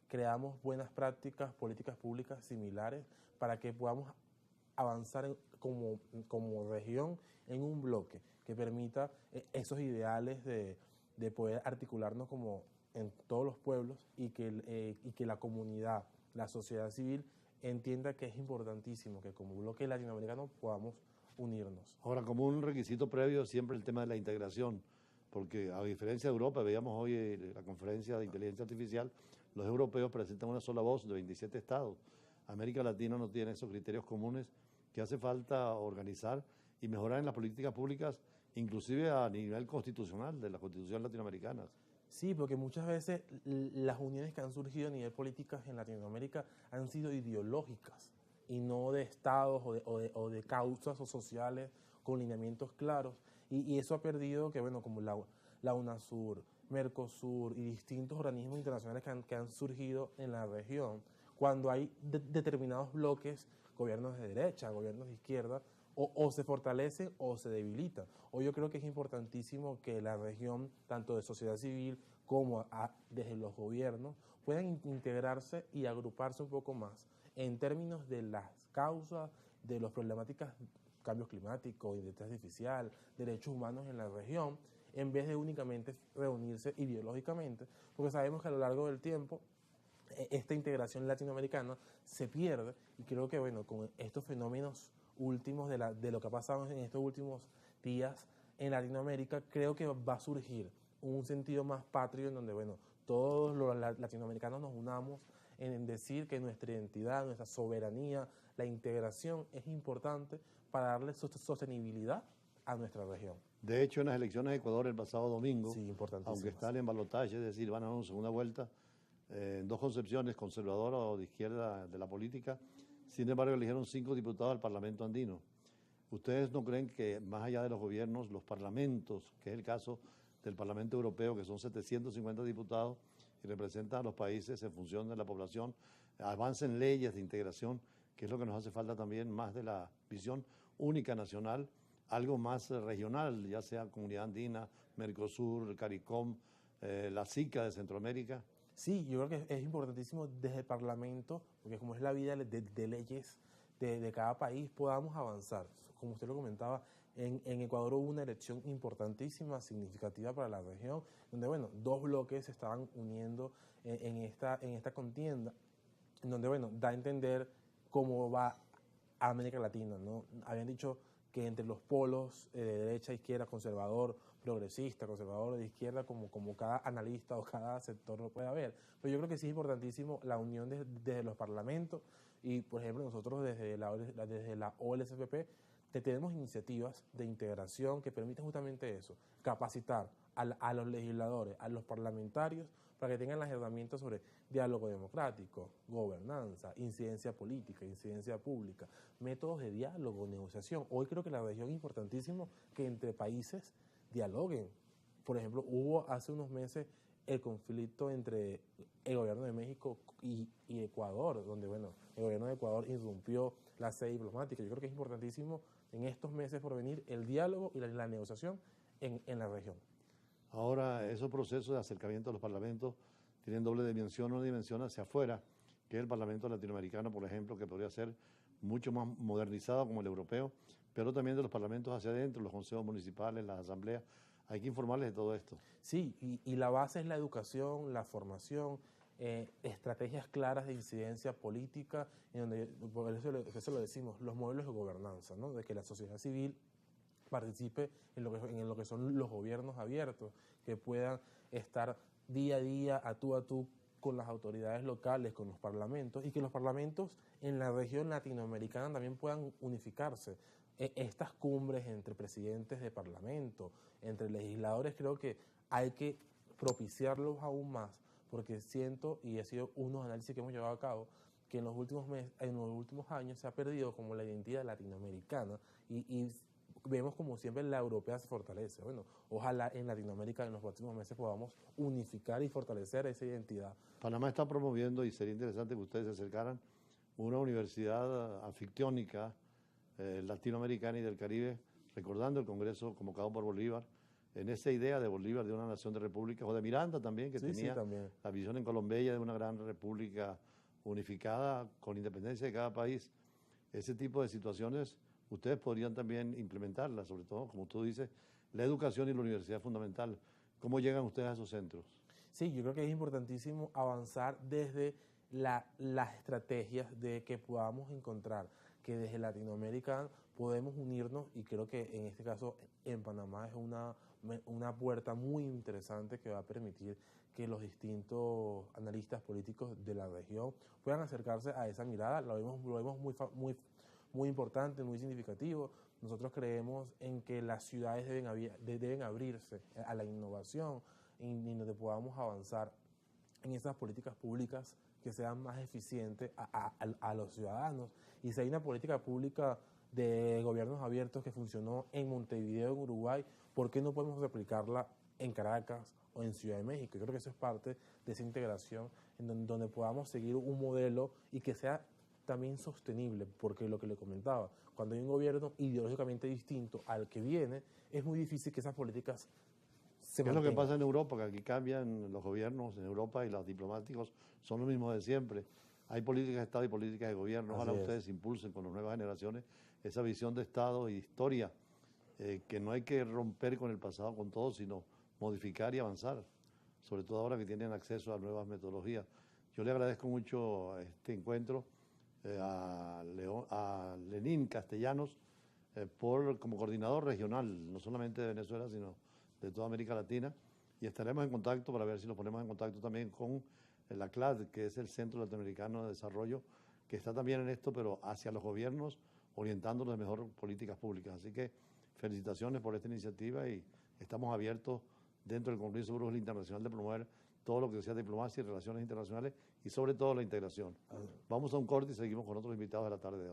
creamos buenas prácticas, políticas públicas similares para que podamos avanzar como región en un bloque que permita esos ideales de poder articularnos como en todos los pueblos y que la comunidad, la sociedad civil entienda que es importantísimo que como bloque latinoamericano podamos unirnos. Ahora, como un requisito previo, siempre el tema de la integración, porque a diferencia de Europa, veíamos hoy la conferencia de inteligencia artificial, los europeos presentan una sola voz de 27 estados. América Latina no tiene esos criterios comunes que hace falta organizar y mejorar en las políticas públicas, inclusive a nivel constitucional, de la Constitución latinoamericana. Sí, porque muchas veces las uniones que han surgido a nivel políticas en Latinoamérica han sido ideológicas y no de estados o de causas o sociales con lineamientos claros. Y eso ha perdido que, bueno, como la UNASUR, Mercosur y distintos organismos internacionales que han surgido en la región, cuando hay determinados bloques, gobiernos de derecha, gobiernos de izquierda, o se fortalecen o se debilitan. Hoy yo creo que es importantísimo que la región, tanto de sociedad civil como desde los gobiernos, puedan integrarse y agruparse un poco más en términos de las causas, de las problemáticas, cambios climáticos, inteligencia artificial, derechos humanos en la región, en vez de únicamente reunirse ideológicamente, porque sabemos que a lo largo del tiempo esta integración latinoamericana se pierde y creo que, bueno, con estos fenómenos últimos de lo que ha pasado en estos últimos días en Latinoamérica, creo que va a surgir un sentido más patrio en donde, bueno, todos los latinoamericanos nos unamos en decir que nuestra identidad, nuestra soberanía, la integración es importante para darle sostenibilidad a nuestra región. De hecho, en las elecciones de Ecuador el pasado domingo, Sí, aunque están en balotaje, es decir, van a una segunda vuelta, en dos concepciones, conservadora o de izquierda de la política, sin embargo eligieron 5 diputados al Parlamento andino. ¿Ustedes no creen que más allá de los gobiernos, los parlamentos, que es el caso del Parlamento Europeo, que son 750 diputados y representan a los países en función de la población, avancen leyes de integración, que es lo que nos hace falta también, más de la visión única nacional, algo más regional, ya sea Comunidad Andina, Mercosur, CARICOM, la SICA de Centroamérica? Sí, yo creo que es importantísimo desde el Parlamento, porque como es la vida de leyes de cada país, podamos avanzar. Como usted lo comentaba, en Ecuador hubo una elección importantísima, significativa para la región, donde, bueno, dos bloques se estaban uniendo en esta contienda, en donde, bueno, da a entender cómo va América Latina, ¿no? Habían dicho que entre los polos de derecha, izquierda, conservador, progresista, conservador de izquierda, como cada analista o cada sector lo pueda ver. Pero yo creo que sí es importantísimo la unión desde los parlamentos y, por ejemplo, nosotros desde la OLSPP tenemos iniciativas de integración que permiten justamente eso, capacitar a los legisladores, a los parlamentarios, para que tengan las herramientas sobre diálogo democrático, gobernanza, incidencia política, incidencia pública, métodos de diálogo, negociación. Hoy creo que la región es importantísimo que entre países dialoguen. Por ejemplo, hubo hace unos meses el conflicto entre el gobierno de México y Ecuador, donde, bueno, el gobierno de Ecuador irrumpió la sede diplomática. Yo creo que es importantísimo en estos meses por venir el diálogo y la negociación en la región. Ahora, esos procesos de acercamiento a los parlamentos tienen doble dimensión, una dimensión hacia afuera, que es el Parlamento latinoamericano, por ejemplo, que podría ser mucho más modernizado como el europeo, pero también de los parlamentos hacia adentro, los consejos municipales, las asambleas. Hay que informarles de todo esto. Sí, y la base es la educación, la formación, estrategias claras de incidencia política, en donde, por eso lo decimos, los modelos de gobernanza, ¿no? De que la sociedad civil participe en lo que son los gobiernos abiertos, que puedan estar día a día, a tú, con las autoridades locales, con los parlamentos, y que los parlamentos en la región latinoamericana también puedan unificarse. Estas cumbres entre presidentes de parlamento, entre legisladores, creo que hay que propiciarlos aún más, porque siento, y ha sido unos análisis que hemos llevado a cabo, que en los últimos años se ha perdido como la identidad latinoamericana y vemos como siempre la europea se fortalece. Bueno, ojalá en Latinoamérica en los próximos meses podamos unificar y fortalecer esa identidad. Panamá está promoviendo, y sería interesante que ustedes se acercaran, una universidad anfictiónica latinoamericana y del Caribe, recordando el Congreso convocado por Bolívar en esa idea de Bolívar de una nación de repúblicas, o de Miranda también, que Sí, tenía también. la visión en Colombia de una gran república unificada con independencia de cada país. Ese tipo de situaciones ustedes podrían también implementarlas, sobre todo, como tú dices, la educación y la universidad es fundamental. ¿Cómo llegan ustedes a esos centros? Sí, yo creo que es importantísimo avanzar desde las estrategias de que podamos encontrar que desde Latinoamérica podemos unirnos, y creo que en este caso en Panamá es una puerta muy interesante que va a permitir que los distintos analistas políticos de la región puedan acercarse a esa mirada. Lo vemos muy importante, muy significativo. Nosotros creemos en que las ciudades deben abrirse a la innovación y donde podamos avanzar en esas políticas públicas que sean más eficientes a los ciudadanos. Y si hay una política pública de gobiernos abiertos que funcionó en Montevideo, en Uruguay, ¿por qué no podemos replicarla en Caracas o en Ciudad de México? Yo creo que eso es parte de esa integración en donde podamos seguir un modelo y que sea también sostenible, porque lo que le comentaba, cuando hay un gobierno ideológicamente distinto al que viene, es muy difícil que esas políticas se ¿Qué es lo que mantengan. pasa en Europa? Que aquí cambian los gobiernos en Europa y los diplomáticos son los mismos de siempre. Hay políticas de Estado y políticas de gobierno. Ojalá Así es. ustedes impulsen con las nuevas generaciones esa visión de Estado y de historia, que no hay que romper con el pasado, con todo, sino modificar y avanzar, sobre todo ahora que tienen acceso a nuevas metodologías. Yo le agradezco mucho este encuentro a Lenín Castellanos como coordinador regional, no solamente de Venezuela, sino de toda América Latina, y estaremos en contacto para ver si nos ponemos en contacto también con la CLAD, que es el Centro Latinoamericano de Desarrollo, que está también en esto, pero hacia los gobiernos, orientándolos de mejor políticas públicas. Así que felicitaciones por esta iniciativa y estamos abiertos dentro del Congreso de Bruselas Internacional de promover todo lo que sea diplomacia y relaciones internacionales y sobre todo la integración. Vamos a un corte y seguimos con otros invitados de la tarde de hoy.